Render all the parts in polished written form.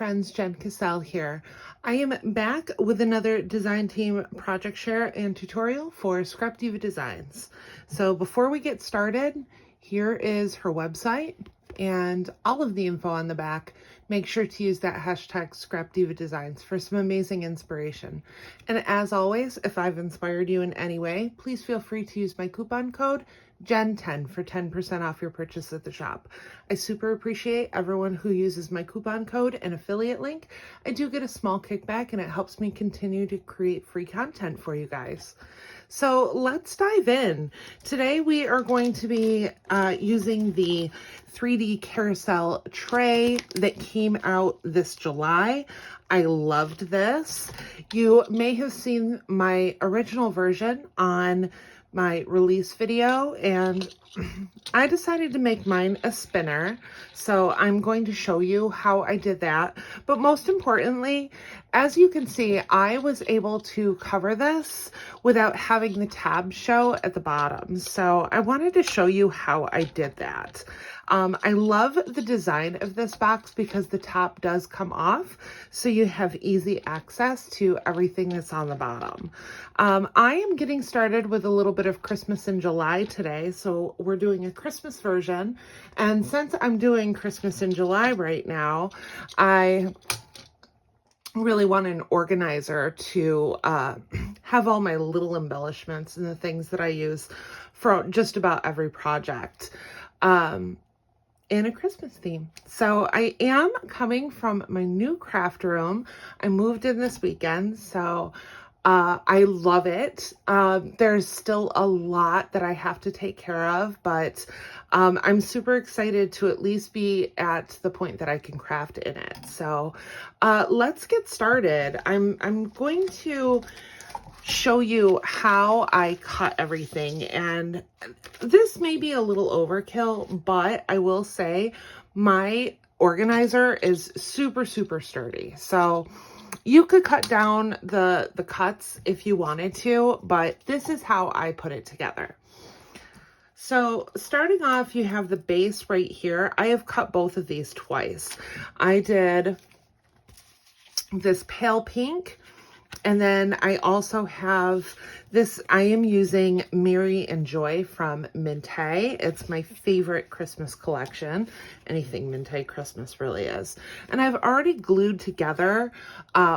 friends, Jen Cascell here. I am back with another design team project share and tutorial for Scrap Diva Designs. So before we get started, here is her website and all of the info on the back. Make sure to use that hashtag Scrap Diva Designs for some amazing inspiration. And as always, if I've inspired you in any way, please feel free to use my coupon code JEN10 for 10% off your purchase at the shop. I super appreciate everyone who uses my coupon code and affiliate link. I do get a small kickback and it helps me continue to create free content for you guys. So let's dive in. Today we are going to be using the 3D Carousel Tray that came out this July. I loved this. You may have seen my original version on my release video, and I decided to make mine a spinner. So I'm going to show you how I did that. But most importantly, as you can see, I was able to cover this without having the tabs show at the bottom. So I wanted to show you how I did that. I love the design of this box because the top does come off, so you have easy access to everything that's on the bottom. I am getting started with a little bit of Christmas in July today, so we're doing a Christmas version. And since I'm doing Christmas in July right now, I really want an organizer to have all my little embellishments and the things that I use for just about every project in a Christmas theme. So I am coming from my new craft room. I moved in this weekend, so I love it. There's still a lot that I have to take care of, but I'm super excited to at least be at the point that I can craft in it. So let's get started. I'm going to show you how I cut everything, and this may be a little overkill, but I will say my organizer is super sturdy. So you could cut down the cuts if you wanted to, but this is how I put it together. So starting off, you have the base right here. I have cut both of these twice. I did this pale pink, and then I also have this. I am using Merry and Joy from Minté. It's my favorite Christmas collection. Anything Minté Christmas really is. And I've already glued together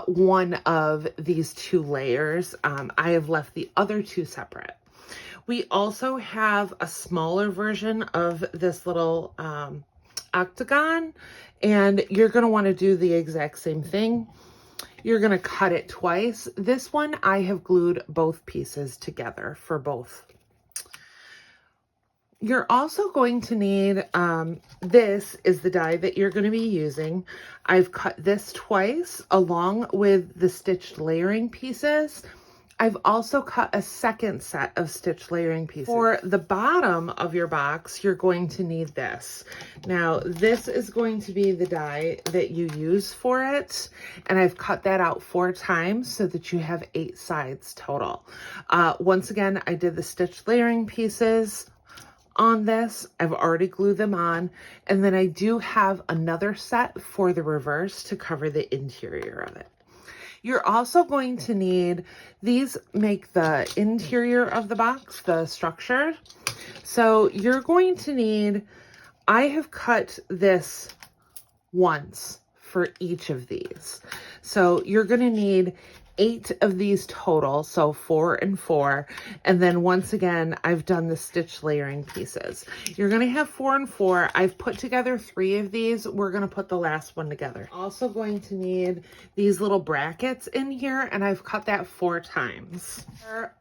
one of these two layers. I have left the other two separate. We also have a smaller version of this little octagon, and you're going to want to do the exact same thing. You're going to cut it twice. This one, I have glued both pieces together for both. You're also going to need, this is the die that you're going to be using. I've cut this twice along with the stitched layering pieces. I've also cut a second set of stitch layering pieces. For the bottom of your box, you're going to need this. Now, this is going to be the die that you use for it, and I've cut that out 4 times so that you have 8 sides total. Once again, I did the stitch layering pieces on this. I've already glued them on, and then I do have another set for the reverse to cover the interior of it. You're also going to need, these make the interior of the box, the structure. So you're going to need, I have cut this once for each of these. So you're going to need 8 of these total, so 4 and 4, and then once again I've done the stitch layering pieces. You're going to have 4 and 4. I've put together 3 of these. We're going to put the last one together. Also going to need these little brackets in here, and I've cut that 4 times. For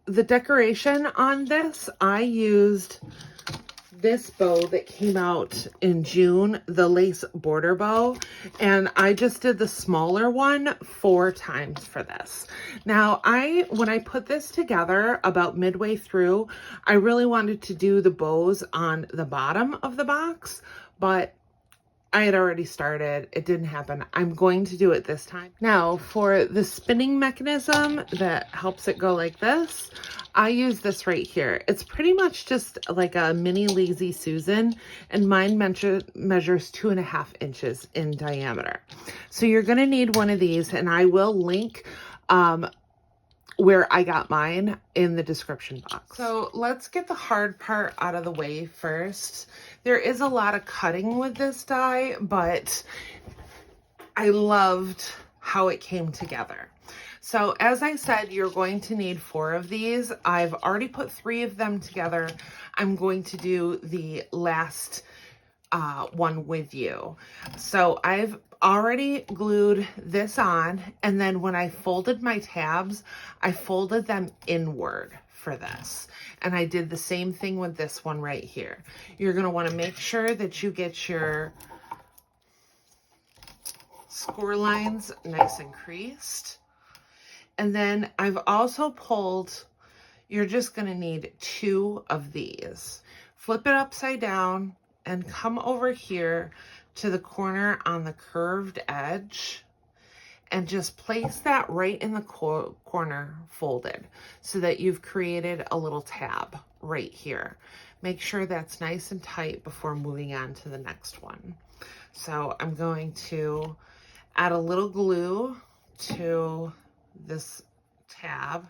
the decoration on this, I used this bow that came out in June, the lace border bow, and I just did the smaller one 4 times for this. Now, when I put this together about midway through, I really wanted to do the bows on the bottom of the box, but I had already started. It didn't happen. I'm going to do it this time. Now, for the spinning mechanism that helps it go like this, I use this right here. It's pretty much just like a mini Lazy Susan, and mine measures 2.5 inches in diameter. So you're going to need one of these, and I will link where I got mine in the description box. So let's get the hard part out of the way first. There is a lot of cutting with this die, but I loved how it came together. So as I said, you're going to need 4 of these. I've already put 3 of them together. I'm going to do the last one with you. So I've already glued this on, and then when I folded my tabs, I folded them inward for this. And I did the same thing with this one right here. You're going to want to make sure that you get your score lines nice and creased. And then I've also pulled, you're just going to need 2 of these. Flip it upside down and come over here to the corner on the curved edge and just place that right in the corner folded so that you've created a little tab right here. Make sure that's nice and tight before moving on to the next one. So I'm going to add a little glue to this tab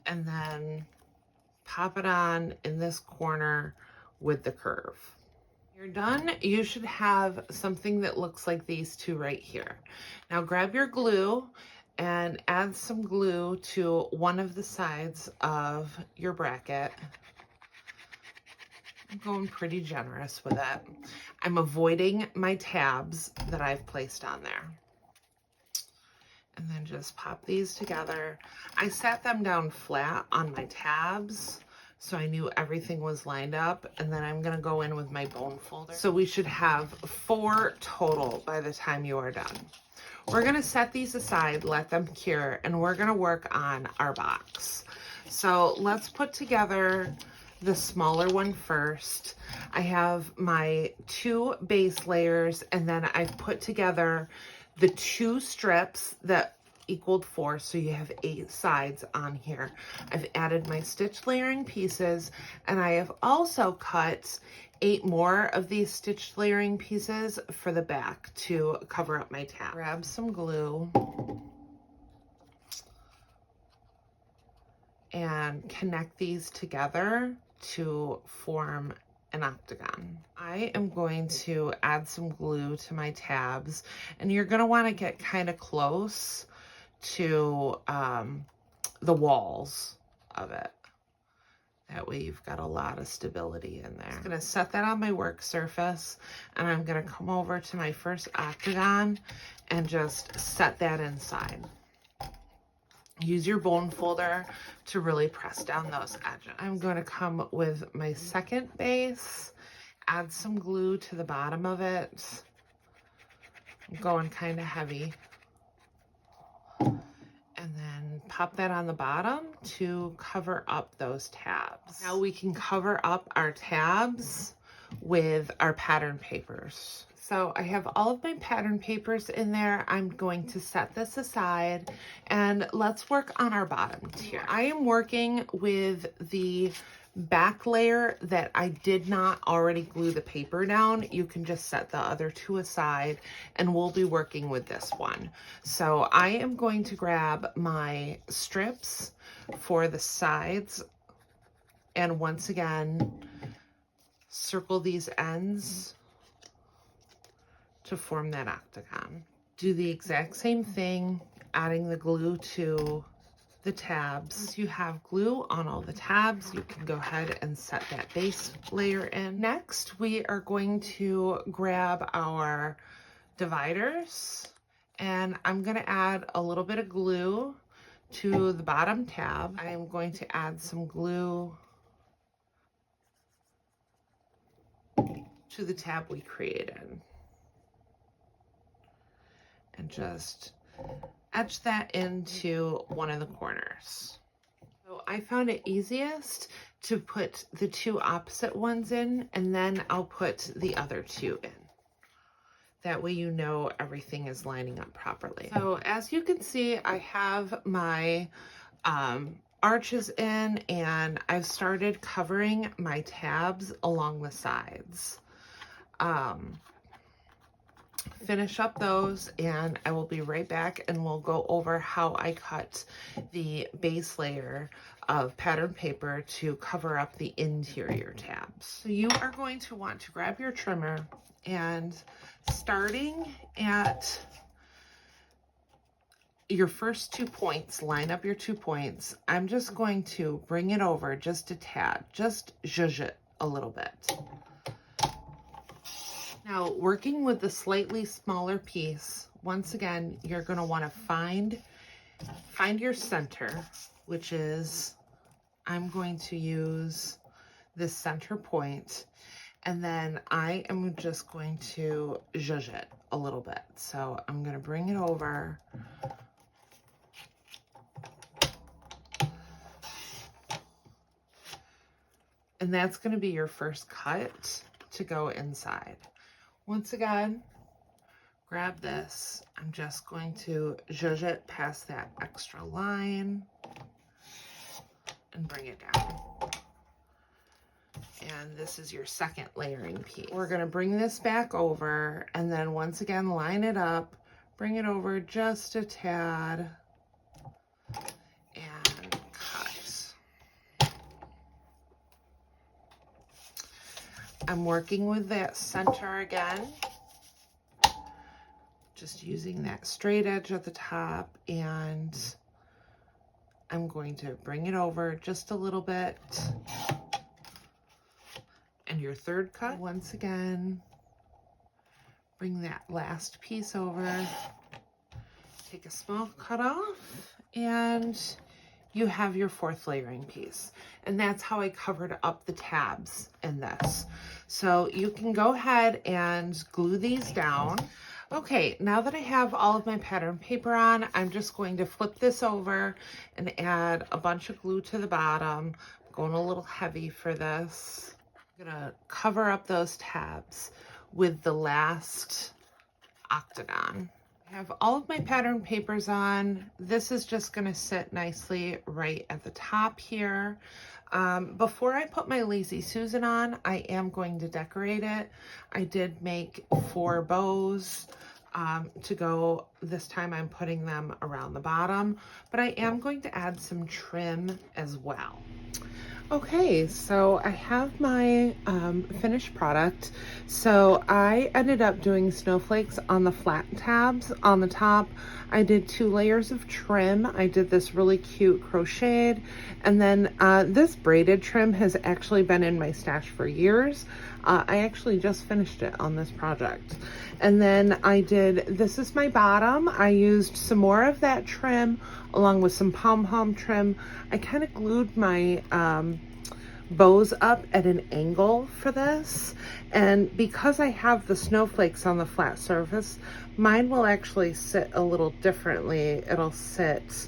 and then pop it on in this corner with the curve. You're done. You should have something that looks like these 2 right here. Now grab your glue and add some glue to one of the sides of your bracket. I'm going pretty generous with it. I'm avoiding my tabs that I've placed on there. And then just pop these together. I sat them down flat on my tabs, so I knew everything was lined up, and then I'm gonna go in with my bone folder. So we should have 4 total by the time you are done. We're gonna set these aside, let them cure, and we're gonna work on our box. So let's put together the smaller one first. I have my 2 base layers, and then I've put together the 2 strips that equaled 4, so you have 8 sides on here. I've added my stitch layering pieces, and I have also cut 8 more of these stitch layering pieces for the back to cover up my tab. Grab some glue and connect these together to form an octagon. I am going to add some glue to my tabs, and you're going to want to get kind of close to the walls of it. That way you've got a lot of stability in there. I'm going to set that on my work surface, and I'm going to come over to my first octagon and just set that inside. Use your bone folder to really press down those edges. I'm going to come with my second base, add some glue to the bottom of it. I'm going kind of heavy. And then pop that on the bottom to cover up those tabs. Now we can cover up our tabs with our pattern papers. So I have all of my pattern papers in there. I'm going to set this aside and let's work on our bottom tier. I am working with the back layer that I did not already glue the paper down. You can just set the other 2 aside and we'll be working with this one. So I am going to grab my strips for the sides and once again circle these ends to form that octagon. Do the exact same thing, adding the glue to the tabs. Once you have glue on all the tabs, you can go ahead and set that base layer in. Next, we are going to grab our dividers, and I'm going to add a little bit of glue to the bottom tab. I am going to add some glue to the tab we created. And just etch that into one of the corners. So I found it easiest to put the 2 opposite ones in, and then I'll put the other 2 in. That way you know everything is lining up properly. So as you can see, I have my arches in, and I've started covering my tabs along the sides. Finish up those, and I will be right back, and we'll go over how I cut the base layer of pattern paper to cover up the interior tabs. So you are going to want to grab your trimmer, and starting at your first 2 points, line up your 2 points. I'm just going to bring it over just a tad, just zhuzh it a little bit. Now, working with the slightly smaller piece, once again, you're going to want to find your center, which is, I'm going to use this center point, and then I am just going to zhuzh it a little bit. So I'm going to bring it over. And that's going to be your first cut to go inside. Once again, grab this. I'm just going to zhuzh it past that extra line and bring it down. And this is your second layering piece. We're going to bring this back over, and then once again line it up, bring it over just a tad, and cut. I'm working with that center again, just using that straight edge at the top, and I'm going to bring it over just a little bit. And your third cut, once again, bring that last piece over, take a small cut off, and you have your fourth layering piece. And that's how I covered up the tabs in this. So you can go ahead and glue these down. Okay, now that I have all of my pattern paper on, I'm just going to flip this over and add a bunch of glue to the bottom. I'm going a little heavy for this. I'm gonna cover up those tabs with the last octagon. I have all of my pattern papers on. This is just gonna sit nicely right at the top here. Before I put my Lazy Susan on, I am going to decorate it. I did make 4 bows to go. This time I'm putting them around the bottom, but I am going to add some trim as well. Okay, so I have my finished product. So I ended up doing snowflakes on the flat tabs on the top. I did 2 layers of trim. I did this really cute crocheted, and then this braided trim has actually been in my stash for years. I actually just finished it on this project. And then I did, this is my bottom. I used some more of that trim along with some pom-pom trim. I kind of glued my bows up at an angle for this, and because I have the snowflakes on the flat surface, mine will actually sit a little differently. It'll sit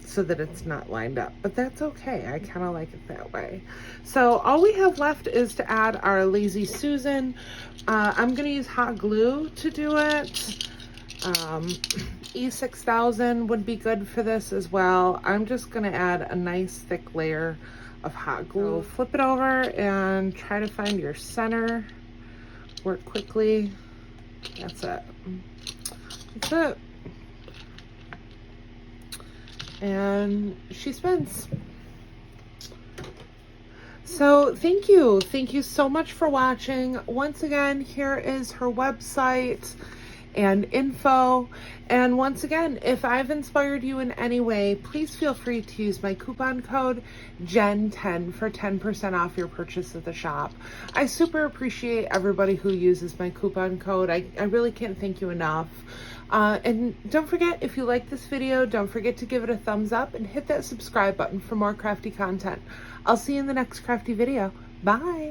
so that it's not lined up, but that's okay. I kind of like it that way. So all we have left is to add our Lazy Susan. I'm gonna use hot glue to do it. E6000 would be good for this as well. I'm just gonna add a nice thick layer of hot glue. Flip it over and try to find your center. Work quickly. That's it. That's it. And she spins. So thank you so much for watching. Once again, here is her website and info. And once again, if I've inspired you in any way, please feel free to use my coupon code JEN10 for 10% off your purchase at the shop. I super appreciate everybody who uses my coupon code. I really can't thank you enough. And don't forget, if you like this video, don't forget to give it a thumbs up and hit that subscribe button for more crafty content. I'll see you in the next crafty video. Bye!